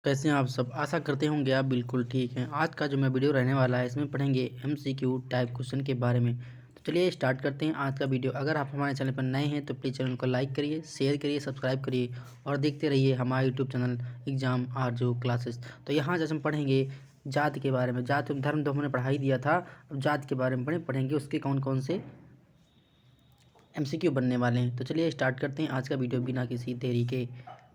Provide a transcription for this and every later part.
कैसे हैं आप सब? आशा करते होंगे आप बिल्कुल ठीक हैं। आज का जो मैं वीडियो रहने वाला है इसमें पढ़ेंगे एमसीक्यू टाइप क्वेश्चन के बारे में। तो चलिए स्टार्ट करते हैं आज का वीडियो। अगर आप हमारे चैनल पर नए हैं तो प्लीज़ चैनल को लाइक करिए, शेयर करिए, सब्सक्राइब करिए और देखते रहिए हमारा यूट्यूब चैनल एग्जाम आर जो क्लासेस। तो यहाँ जैसे हम पढ़ेंगे जाति के बारे में। जाति धर्म तो हमने पढ़ा ही दिया था। अब जाति के बारे में पढ़ेंगे उसके कौन कौन से एमसीक्यू बनने वाले हैं। तो चलिए स्टार्ट करते हैं आज का वीडियो बिना किसी देरी के।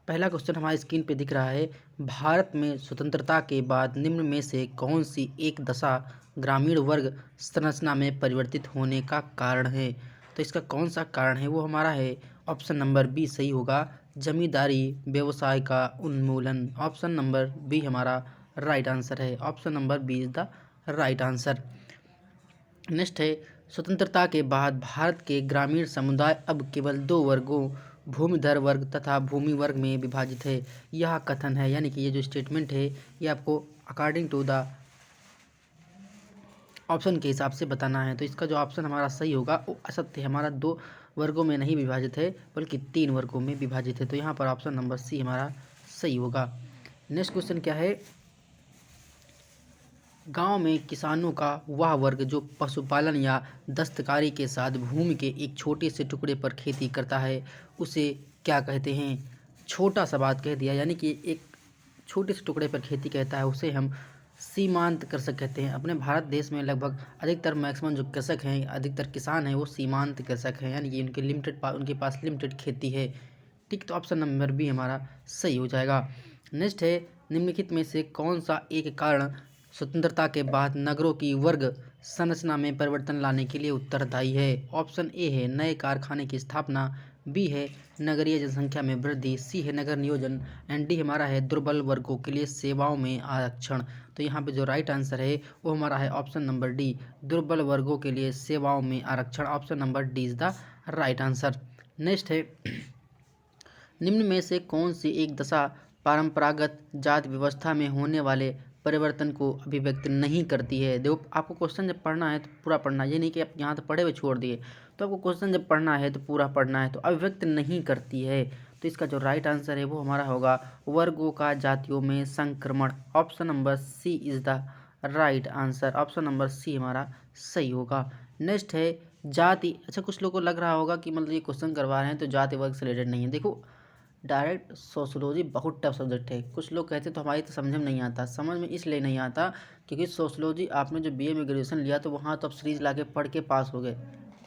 पहला क्वेश्चन हमारी स्क्रीन पे दिख रहा है, भारत में स्वतंत्रता के बाद निम्न में से कौन सी एक दशा ग्रामीण वर्ग संरचना में परिवर्तित होने का कारण है। तो इसका कौन सा कारण है वो हमारा है ऑप्शन नंबर बी सही होगा, जमींदारी व्यवसाय का उन्मूलन। ऑप्शन नंबर बी हमारा राइट आंसर है। Option number B is the right answer. Next है, स्वतंत्रता के बाद भारत के ग्रामीण समुदाय अब केवल दो वर्गों भूमिधर वर्ग तथा भूमि वर्ग में विभाजित है। यह कथन है, यानी कि ये जो स्टेटमेंट है ये आपको अकॉर्डिंग टू द ऑप्शन के हिसाब से बताना है। तो इसका जो ऑप्शन हमारा सही होगा वो असत्य है। हमारा दो वर्गों में नहीं विभाजित है बल्कि तीन वर्गों में विभाजित है। तो यहाँ पर ऑप्शन नंबर सी हमारा सही होगा। नेक्स्ट क्वेश्चन क्या है, गांव में किसानों का वह वर्ग जो पशुपालन या दस्तकारी के साथ भूमि के एक छोटे से टुकड़े पर खेती करता है उसे क्या कहते हैं। छोटा सा बात कह दिया, यानी कि एक छोटे से टुकड़े पर खेती कहता है उसे हम सीमांत कृषक कहते हैं। अपने भारत देश में लगभग अधिकतर मैक्सिमम जो कृषक हैं, अधिकतर किसान हैं वो सीमांत कृषक हैं, यानी कि उनके पास लिमिटेड खेती है। ठीक, तो ऑप्शन नंबर बी हमारा सही हो जाएगा। नेक्स्ट है, निम्नलिखित में से कौन सा एक कारण स्वतंत्रता के बाद नगरों की वर्ग संरचना में परिवर्तन लाने के लिए उत्तरदायी है। ऑप्शन ए है नए कारखाने की स्थापना, बी है नगरीय जनसंख्या में वृद्धि, सी है नगर नियोजन एंड डी हमारा है दुर्बल वर्गों के लिए सेवाओं में आरक्षण। तो यहाँ पे जो राइट आंसर है वो हमारा है ऑप्शन नंबर डी, दुर्बल वर्गों के लिए सेवाओं में आरक्षण। Option number D is the right answer. Next है, निम्न में से कौन सी एक दशा परंपरागत जाति व्यवस्था में होने वाले परिवर्तन को अभिव्यक्त नहीं करती है। देखो, आपको क्वेश्चन जब पढ़ना है तो पूरा पढ़ना है, ये नहीं कि आप यहाँ तो पढ़े हुए छोड़ दिए। तो आपको क्वेश्चन जब पढ़ना है तो पूरा पढ़ना है। तो अभिव्यक्त नहीं करती है, तो इसका जो राइट आंसर है वो हमारा होगा वर्गों का जातियों में संक्रमण। Option number C is the right answer. Option number C हमारा सही होगा। नेक्स्ट है जाति। अच्छा, कुछ लोगों को लग रहा होगा कि मतलब ये क्वेश्चन करवा रहे हैं तो जाति वर्ग से रिलेटेड नहीं है। देखो, डायरेक्ट सोशोलॉजी बहुत टफ सब्जेक्ट है। कुछ लोग कहते तो हमारी तो समझ में नहीं आता। समझ में इसलिए नहीं आता क्योंकि सोशोलॉजी आपने जो बीए में ग्रेजुएशन लिया तो वहाँ तो आप सीरीज ला के पढ़ के पास हो गए,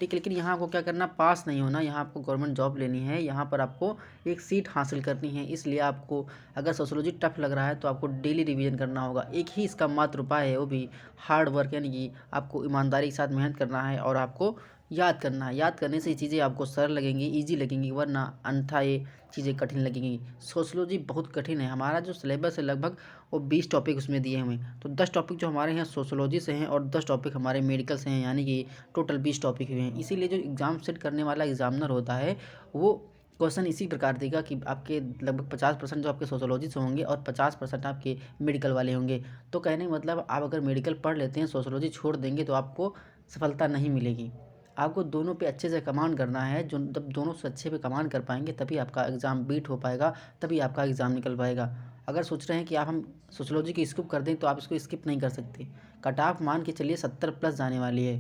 ठीक है। लेकिन यहाँ आपको क्या करना, पास नहीं होना, यहाँ आपको गवर्नमेंट जॉब लेनी है, यहाँ पर आपको एक सीट हासिल करनी है। इसलिए आपको अगर सोशोलॉजी टफ लग रहा है तो आपको डेली रिवीजन करना होगा। एक ही इसका मात्र उपाय है, वो भी हार्ड वर्क, यानी कि आपको ईमानदारी के साथ मेहनत करना है और आपको याद करना है। याद करने से ये चीज़ें आपको सरल लगेंगी, ईजी लगेंगी, वरना अन्यथा ये चीज़ें कठिन लगेंगी। सोशलॉजी बहुत कठिन है। हमारा जो सिलेबस है लगभग वो 20 टॉपिक उसमें दिए हमें, तो 10 टॉपिक जो हमारे यहाँ सोशलॉजी से हैं और 10 टॉपिक हमारे मेडिकल से हैं, यानी कि टोटल 20 टॉपिक हुए हैं। इसीलिए जो एग्ज़ाम सेट करने वाला एग्जामिनर होता है वो क्वेश्चन इसी प्रकार देगा कि आपके लगभग 50% जो आपके सोशोलॉजी से होंगे और 50% आपके मेडिकल वाले होंगे। तो कहने का मतलब, आप अगर मेडिकल पढ़ लेते हैं, सोशोलॉजी छोड़ देंगे तो आपको सफलता नहीं मिलेगी। आपको दोनों पे अच्छे से कमांड करना है। जो जब दोनों से अच्छे पे कमांड कर पाएंगे तभी आपका एग्ज़ाम बीट हो पाएगा, तभी आपका एग्ज़ाम निकल पाएगा। अगर सोच रहे हैं कि आप हम सोशोलॉजी की स्किप कर दें तो आप इसको स्किप नहीं कर सकते। कट ऑफ मान के चलिए 70 प्लस जाने वाली है,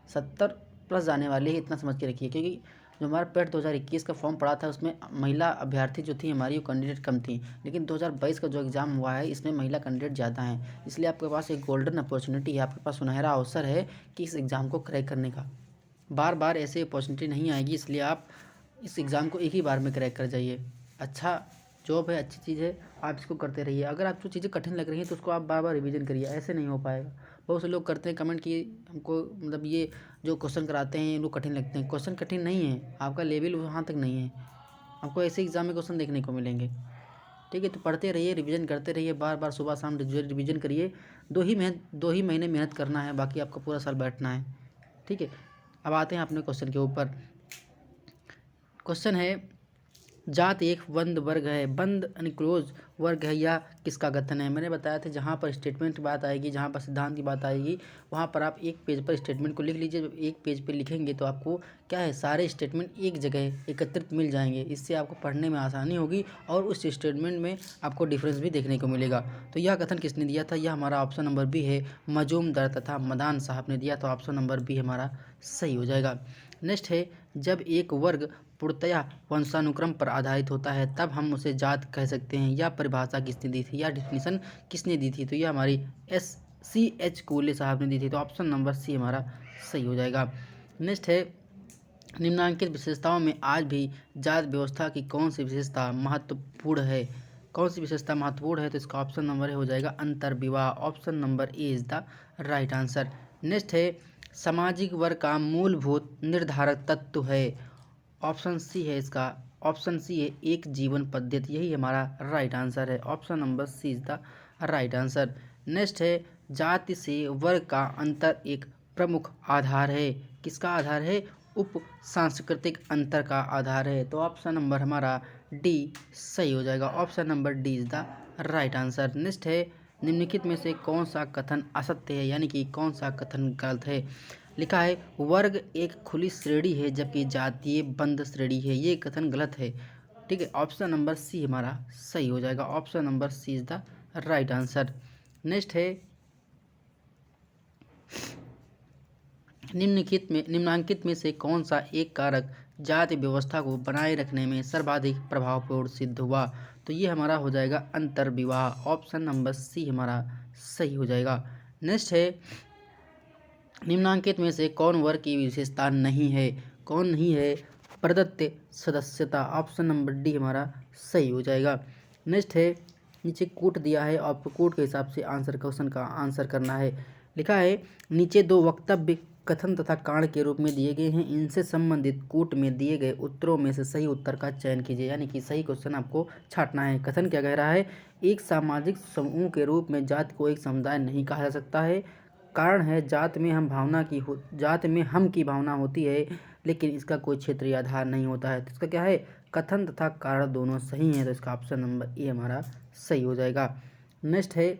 70 प्लस जाने वाली है, इतना समझ के रखिए। क्योंकि जो हमारा पेट 2021 का फॉर्म पड़ा था उसमें महिला अभ्यर्थी जो थी हमारी वो कैंडिडेट कम थी, लेकिन 2022 का जो एग्ज़ाम हुआ है इसमें महिला कैंडिडेट ज़्यादा हैं। इसलिए आपके पास एक गोल्डन अपॉर्चुनिटी है, आपके पास सुनहरा अवसर है कि इस एग्ज़ाम को क्रैक करने का। बार बार ऐसे अपॉर्चुनिटी नहीं आएगी, इसलिए आप इस एग्ज़ाम को एक ही बार में क्रैक कर जाइए। अच्छा जॉब है, अच्छी चीज़ है, आप इसको करते रहिए। अगर आपको चीज़ें कठिन लग रही हैं तो उसको आप बार बार रिवीजन करिए, ऐसे नहीं हो पाएगा। बहुत से लोग करते हैं कमेंट कि हमको मतलब ये जो क्वेश्चन कराते हैं इनको कठिन लगते हैं। क्वेश्चन कठिन नहीं है, आपका लेवल वहाँ तक नहीं है। आपको ऐसे एग्ज़ाम में क्वेश्चन देखने को मिलेंगे, ठीक है। तो पढ़ते रहिए, रिवीजन करते रहिए, बार बार सुबह शाम रिवीजन करिए। 2 ही महीने मेहनत करना है, बाकी आपका पूरा साल बैठना है, ठीक है। अब आते हैं अपने क्वेश्चन के ऊपर। क्वेश्चन है, जात एक बंद वर्ग है, बंद अनक्लोज वर्ग है या किसका कथन है। मैंने बताया था जहाँ पर स्टेटमेंट की बात आएगी, जहाँ पर सिद्धांत की बात आएगी, वहाँ पर आप एक पेज पर स्टेटमेंट को लिख लीजिए। जब एक पेज पर लिखेंगे तो आपको क्या है, सारे स्टेटमेंट एक जगह एकत्रित मिल जाएंगे। इससे आपको पढ़ने में आसानी होगी और उस स्टेटमेंट में आपको डिफरेंस भी देखने को मिलेगा। तो यह कथन किसने दिया था, यह हमारा ऑप्शन नंबर बी है, मजूमदार तथा मदान साहब ने दिया। तो ऑप्शन नंबर बी हमारा सही हो जाएगा। नेक्स्ट है, जब एक वर्ग पूर्णतया वंशानुक्रम पर आधारित होता है तब हम उसे जात कह सकते हैं। यह परिभाषा किसने दी थी, या डिफिनीशन किसने दी थी, तो यह हमारी SCH कोले साहब ने दी थी। तो ऑप्शन नंबर सी हमारा सही हो जाएगा। नेक्स्ट है, निम्नलिखित विशेषताओं में आज भी जात व्यवस्था की कौन सी विशेषता महत्वपूर्ण है, कौन सी विशेषता महत्वपूर्ण है, तो इसका ऑप्शन नंबर हो जाएगा अंतर विवाह। Option number A is the right answer. Next है, सामाजिक वर्ग का मूलभूत निर्धारक तत्व है। ऑप्शन सी है इसका, ऑप्शन सी है एक जीवन पद्धति, यही हमारा राइट आंसर है। Option number C is the right answer. Next है, जाति से वर्ग का अंतर एक प्रमुख आधार है, किसका आधार है, उप सांस्कृतिक अंतर का आधार है। तो ऑप्शन नंबर हमारा डी सही हो जाएगा। Option number D is the right answer. Next है, निम्नलिखित में से कौन सा कथन असत्य है, यानी कि कौन सा कथन गलत है। लिखा है वर्ग एक खुली श्रेणी है जबकि जातीय बंद श्रेणी है, ये कथन गलत है। ठीक है, ऑप्शन नंबर सी हमारा सही हो जाएगा। Option number C is the right answer. Next है, निम्नांकित में से कौन सा एक कारक जाति व्यवस्था को बनाए रखने में सर्वाधिक प्रभावपूर्ण सिद्ध हुआ, तो ये हमारा हो जाएगा अंतर विवाह। ऑप्शन नंबर सी हमारा सही हो जाएगा। नेक्स्ट है, निम्नांकित में से कौन वर्ग की विशेषता नहीं है, कौन नहीं है, प्रदत्त सदस्यता। ऑप्शन नंबर डी हमारा सही हो जाएगा। नेक्स्ट है, नीचे कोट दिया है, आपको कोट के हिसाब से आंसर क्वेश्चन का आंसर करना है। लिखा है नीचे दो वक्तव्य कथन तथा कारण के रूप में दिए गए हैं, इनसे संबंधित कोट में दिए गए उत्तरों में से सही उत्तर का चयन कीजिए, यानी कि सही क्वेश्चन आपको छांटना है। कथन क्या कह रहा है, एक सामाजिक समूह के रूप में जाति को एक समुदाय नहीं कहा जा सकता है। कारण है जात में हम की भावना होती है, लेकिन इसका कोई क्षेत्रीय आधार नहीं होता है। तो इसका क्या है, कथन तथा कारण दोनों सही हैं, तो इसका ऑप्शन नंबर ए हमारा सही हो जाएगा। नेक्स्ट है,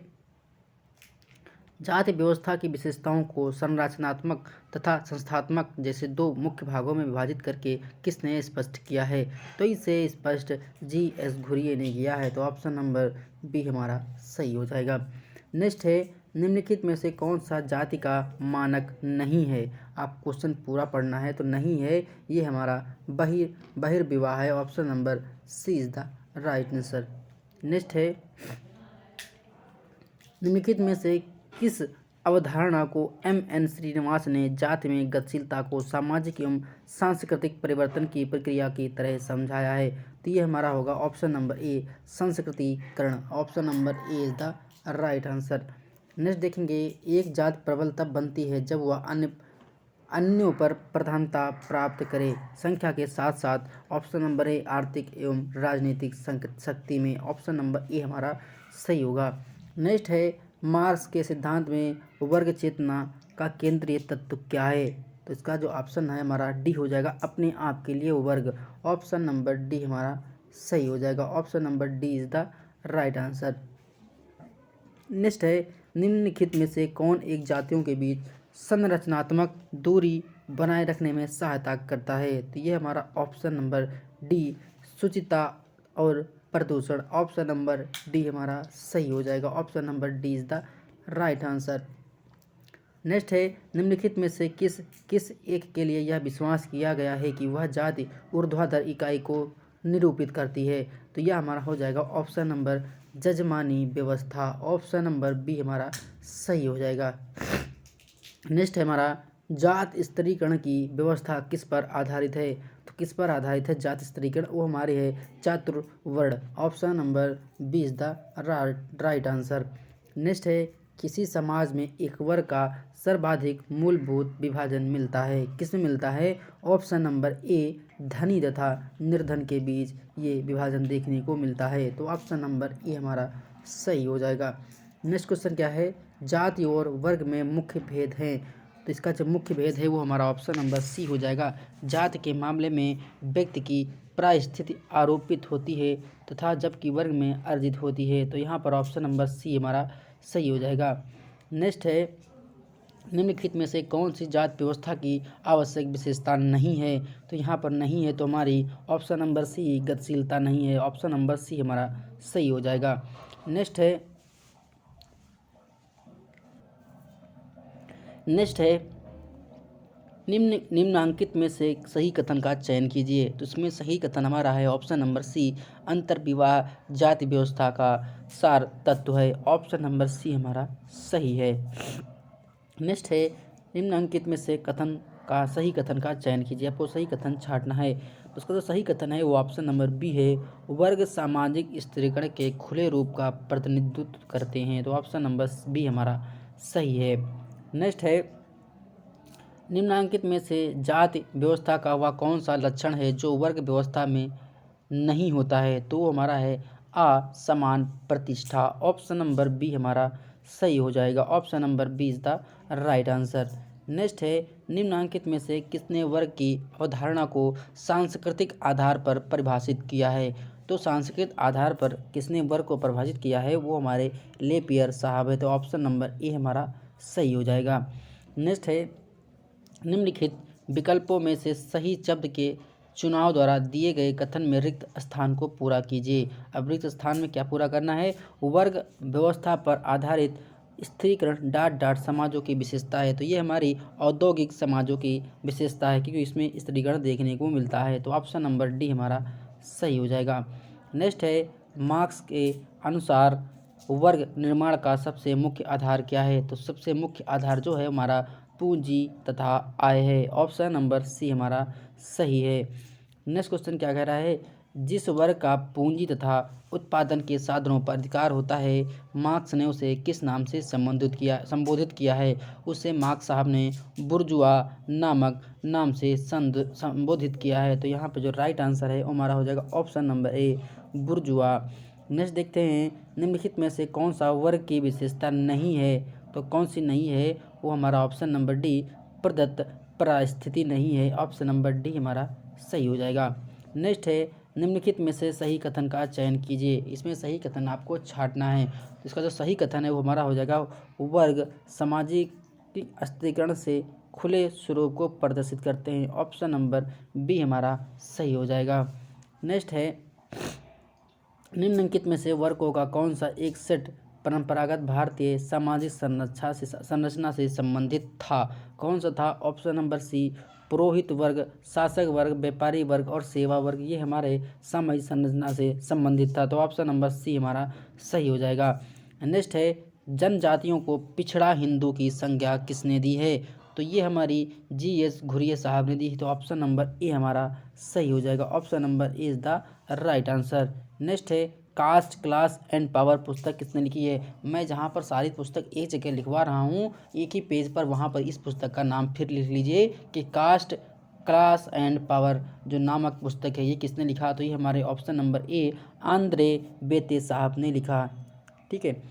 जाति व्यवस्था की विशेषताओं को संरचनात्मक तथा संस्थात्मक जैसे दो मुख्य भागों में विभाजित करके किसने स्पष्ट किया है, तो इसे स्पष्ट GS घुरिये ने किया है। तो ऑप्शन नंबर बी हमारा सही हो जाएगा। नेक्स्ट है, निम्नलिखित में से कौन सा जाति का मानक नहीं है। आप क्वेश्चन पूरा पढ़ना है, तो नहीं है ये हमारा बहिर्विवाह है। Option number C is the right answer. Next है, निम्नलिखित में से किस अवधारणा को MN श्रीनिवास ने जाति में गतिशीलता को सामाजिक एवं सांस्कृतिक परिवर्तन की प्रक्रिया की तरह समझाया है, तो ये हमारा होगा ऑप्शन नंबर ए संस्कृतिकरण। Option number A is the right answer. Next देखेंगे, एक जाति प्रबल तब बनती है जब वह अन्यों पर प्रधानता प्राप्त करे संख्या के साथ साथ। ऑप्शन नंबर ए आर्थिक एवं राजनीतिक शक्ति में। ऑप्शन नंबर ए हमारा सही होगा। नेक्स्ट है, मार्क्स के सिद्धांत में वर्ग चेतना का केंद्रीय तत्व क्या है, तो इसका जो ऑप्शन है हमारा डी हो जाएगा, अपने आप के लिए वर्ग। ऑप्शन नंबर डी हमारा सही हो जाएगा। Option number D is the right answer. Next है, निम्नलिखित में से कौन एक जातियों के बीच संरचनात्मक दूरी बनाए रखने में सहायता करता है, तो ये हमारा ऑप्शन नंबर डी शुचिता और प्रदूषण। ऑप्शन नंबर डी हमारा सही हो जाएगा। Option number D is the right answer. Next है, निम्नलिखित में से किस एक के लिए यह विश्वास किया गया है कि वह जाति ऊर्ध्वाधर इकाई को निरूपित करती है, तो यह हमारा हो जाएगा ऑप्शन नंबर जजमानी व्यवस्था। ऑप्शन नंबर बी हमारा सही हो जाएगा। नेक्स्ट है हमारा, जात स्तरीकरण की व्यवस्था किस पर आधारित है, तो किस पर आधारित है जात स्तरीकरण, वो हमारे है चातुर्वर्ण। Option number B is the right answer. Next है, किसी समाज में एक वर्ग का सर्वाधिक मूलभूत विभाजन मिलता है, किसमें मिलता है। ऑप्शन नंबर ए धनी तथा निर्धन के बीच ये विभाजन देखने को मिलता है, तो ऑप्शन नंबर ए हमारा सही हो जाएगा। नेक्स्ट क्वेश्चन क्या है, जाति और वर्ग में मुख्य भेद हैं, तो इसका जो मुख्य भेद है वो हमारा ऑप्शन नंबर सी हो जाएगा। जात के मामले में व्यक्ति की परिस्थिति आरोपित होती है तथा जबकि वर्ग में अर्जित होती है। तो यहाँ पर ऑप्शन नंबर सी हमारा सही हो जाएगा। नेक्स्ट है, निम्नलिखित में से कौन सी जात व्यवस्था की आवश्यक विशेषता नहीं है। तो यहाँ पर नहीं है, तो हमारी ऑप्शन नंबर सी गतिशीलता नहीं है। ऑप्शन नंबर सी हमारा सही हो जाएगा। नेक्स्ट है निम्नांकित में से सही कथन का चयन कीजिए। तो इसमें सही कथन हमारा है ऑप्शन नंबर सी, अंतर्विवाह जाति व्यवस्था का सार तत्व है। ऑप्शन नंबर सी हमारा सही है। नेक्स्ट है, निम्नांकित में से सही कथन का चयन कीजिए। आपको सही कथन छांटना है। उसका जो सही कथन है वो ऑप्शन नंबर बी है, वर्ग सामाजिक स्थिरीकरण के खुले रूप का प्रतिनिधित्व करते हैं। तो ऑप्शन नंबर बी हमारा सही है। नेक्स्ट है, निम्नांकित में से जाति व्यवस्था का वह कौन सा लक्षण है जो वर्ग व्यवस्था में नहीं होता है। तो वो हमारा है असमान प्रतिष्ठा। ऑप्शन नंबर बी हमारा सही हो जाएगा। Option number B is the right answer. Next है, निम्नांकित में से किसने वर्ग की अवधारणा को सांस्कृतिक आधार पर परिभाषित किया है। तो सांस्कृतिक आधार पर किसने वर्ग को परिभाषित किया है वो हमारे लेपियर साहब है। तो ऑप्शन नंबर ए हमारा सही हो जाएगा। नेक्स्ट है, निम्नलिखित विकल्पों में से सही शब्द के चुनाव द्वारा दिए गए कथन में रिक्त स्थान को पूरा कीजिए। अब रिक्त स्थान में क्या पूरा करना है, वर्ग व्यवस्था पर आधारित स्थिरीकरण समाजों की विशेषता है। तो ये हमारी औद्योगिक समाजों की विशेषता है क्योंकि इसमें स्थिरीकरण देखने को मिलता है। तो ऑप्शन नंबर डी हमारा सही हो जाएगा। नेक्स्ट है, मार्क्स के अनुसार वर्ग निर्माण का सबसे मुख्य आधार क्या है। तो सबसे मुख्य आधार जो है हमारा पूंजी तथा आय है। ऑप्शन नंबर सी हमारा सही है। नेक्स्ट क्वेश्चन क्या कह रहा है, जिस वर्ग का पूंजी तथा उत्पादन के साधनों पर अधिकार होता है मार्क्स ने उसे किस नाम से संबोधित किया है। उसे मार्क्स साहब ने बुर्जुआ नामक नाम से संबोधित किया है। तो यहाँ पे जो राइट आंसर है वो हमारा हो जाएगा ऑप्शन नंबर ए, बुर्जुआ। नेक्स्ट देखते हैं, निम्नलिखित में से कौन सा वर्ग की विशेषता नहीं है। तो कौन सी नहीं है वो हमारा ऑप्शन नंबर डी, प्रदत्त परिस्थिति नहीं है। ऑप्शन नंबर डी हमारा सही हो जाएगा। नेक्स्ट है, निम्नलिखित में से सही कथन का चयन कीजिए। इसमें सही कथन आपको छांटना है। इसका जो सही कथन है वो हमारा हो जाएगा, वर्ग सामाजिक स्थिरीकरण से खुले स्वरूप को प्रदर्शित करते हैं। ऑप्शन नंबर बी हमारा सही हो जाएगा। नेक्स्ट है, निम्नलिखित में से वर्गों का कौन सा एक सेट परंपरागत भारतीय सामाजिक संरचना से संबंधित था। कौन सा था। ऑप्शन नंबर सी, पुरोहित वर्ग, शासक वर्ग, व्यापारी वर्ग और सेवा वर्ग ये हमारे सामाजिक संरचना से संबंधित था। तो ऑप्शन नंबर सी हमारा सही हो जाएगा। नेक्स्ट है, जनजातियों को पिछड़ा हिंदू की संज्ञा किसने दी है। तो ये हमारी जी.एस. घुरिये साहब ने दी है। तो ऑप्शन नंबर ए हमारा सही हो जाएगा। Option number A is the right answer. Next है, कास्ट क्लास एंड पावर पुस्तक किसने लिखी है। मैं जहाँ पर सारी पुस्तक एक जगह लिखवा रहा हूँ एक ही पेज पर, वहाँ पर इस पुस्तक का नाम फिर लिख लीजिए कि कास्ट क्लास एंड पावर जो नामक पुस्तक है ये किसने लिखा। तो ये हमारे ऑप्शन नंबर ए, आंद्रे बेते साहब ने लिखा। ठीक है,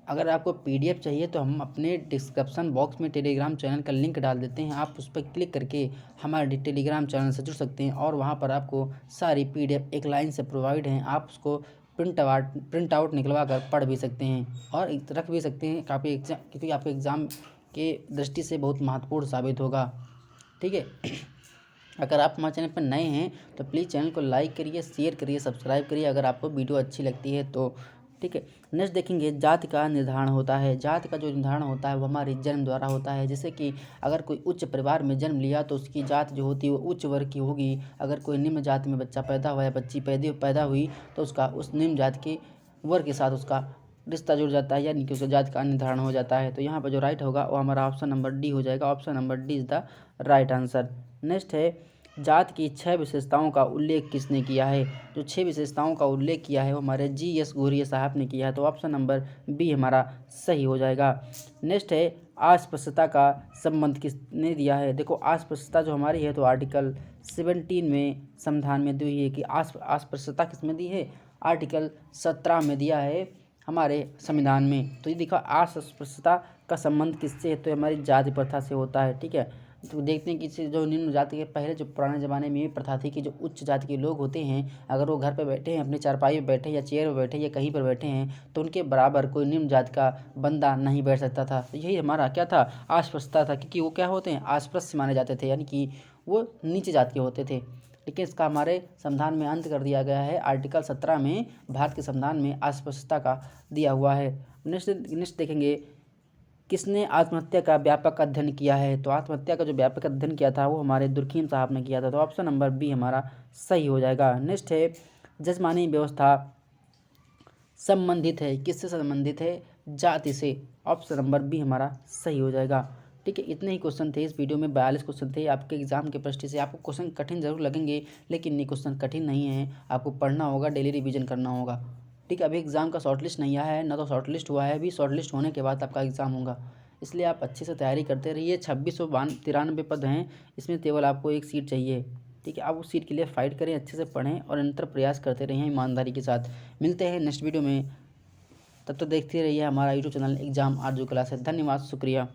अगर आपको पीडीएफ चाहिए तो हम अपने डिस्क्रिप्शन बॉक्स में टेलीग्राम चैनल का लिंक डाल देते हैं। आप उस पर क्लिक करके हमारे टेलीग्राम चैनल से जुड़ सकते हैं और वहाँ पर आपको सारी पीडीएफ एक लाइन से प्रोवाइड हैं। आप उसको प्रिंट आउट निकलवा कर पढ़ भी सकते हैं और रख भी सकते हैं क्योंकि आपके एग्ज़ाम के दृष्टि से बहुत महत्वपूर्ण साबित होगा। ठीक है, अगर आप हमारे चैनल पर नए हैं तो प्लीज़ चैनल को लाइक करिए, शेयर करिए, सब्सक्राइब करिए अगर आपको वीडियो अच्छी लगती है तो। ठीक है, नेक्स्ट देखेंगे, जाति का निर्धारण होता है। जाति का जो निर्धारण होता है वो हमारे जन्म द्वारा होता है। जैसे कि अगर कोई उच्च परिवार में जन्म लिया तो उसकी जाति जो होती है वो उच्च वर्ग की होगी। अगर कोई निम्न जाति में बच्चा पैदा हुआ या बच्ची पैदा हुई तो उसका उस निम्न जाति के वर्ग के साथ उसका रिश्ता जुड़ जाता है, यानी कि उसका जाति का निर्धारण हो जाता है। तो यहाँ पर जो राइट होगा वो हमारा ऑप्शन नंबर डी हो जाएगा। Option number D is the right answer. Next है, जात की 6 विशेषताओं का उल्लेख किसने किया है। जो 6 विशेषताओं का उल्लेख किया है वो हमारे जी.एस. घुरिये साहब ने किया है। तो ऑप्शन नंबर बी हमारा सही हो जाएगा। नेक्स्ट है, अस्पृश्यता का संबंध किसने दिया है। देखो अस्पृश्यता जो हमारी है तो आर्टिकल 17 में संविधान में दी हुई है कि अस्पृश्यता किसमें दी है, आर्टिकल 17 में दिया है हमारे संविधान में। तो ये देखो अस्पृश्यता का संबंध किससे है, तो हमारी जाति प्रथा से होता है। ठीक है, तो देखते हैं कि इससे जो निम्न जाति के पहले जो पुराने ज़माने में ये प्रथा थी कि जो उच्च जाति के लोग होते हैं, अगर वो घर पे बैठे हैं, अपनी चारपाई पे बैठे या चेयर पे बैठे या कहीं पर बैठे हैं, तो उनके बराबर कोई निम्न जाति का बंदा नहीं बैठ सकता था। तो यही हमारा क्या था, अस्पृश्यता था, क्योंकि वो क्या होते हैं, अस्पृश्य माने जाते थे, यानी कि वो नीचे जाति के होते थे। लेकिन इसका हमारे संविधान में अंत कर दिया गया है। आर्टिकल 17 में भारत के संविधान में अस्पृश्यता का दिया हुआ है। नेक्स्ट देखेंगे, किसने आत्महत्या का व्यापक अध्ययन किया है, तो आत्महत्या का जो व्यापक अध्ययन किया था वो हमारे दुर्खीम साहब ने किया था। तो ऑप्शन नंबर बी हमारा सही हो जाएगा। नेक्स्ट है, जजमानी व्यवस्था संबंधित है, किससे संबंधित है, जाति से। ऑप्शन नंबर बी हमारा सही हो जाएगा। ठीक है, इतने ही क्वेश्चन थे इस वीडियो में। 42 क्वेश्चन थे आपके एग्जाम के दृष्टि से। आपको क्वेश्चन कठिन जरूर लगेंगे, लेकिन ये क्वेश्चन कठिन नहीं है। आपको पढ़ना होगा, डेली रिवीजन करना होगा। ठीक है, अभी एग्ज़ाम का शॉर्टलिस्ट नहीं आया है, ना तो शॉर्टलिस्ट हुआ है। अभी शॉर्टलिस्ट होने के बाद आपका एग्ज़ाम होगा, इसलिए आप अच्छे से तैयारी करते रहिए। 2693 पद हैं, इसमें केवल आपको एक सीट चाहिए। ठीक है, आप उस सीट के लिए फाइट करें, अच्छे से पढ़ें और निरंतर प्रयास करते रहें ईमानदारी के साथ। मिलते हैं नेक्स्ट वीडियो में, तब तक देखते रहिए हमारा यूट्यूब चैनल एग्जाम आरजू क्लासेस। धन्यवाद, शुक्रिया।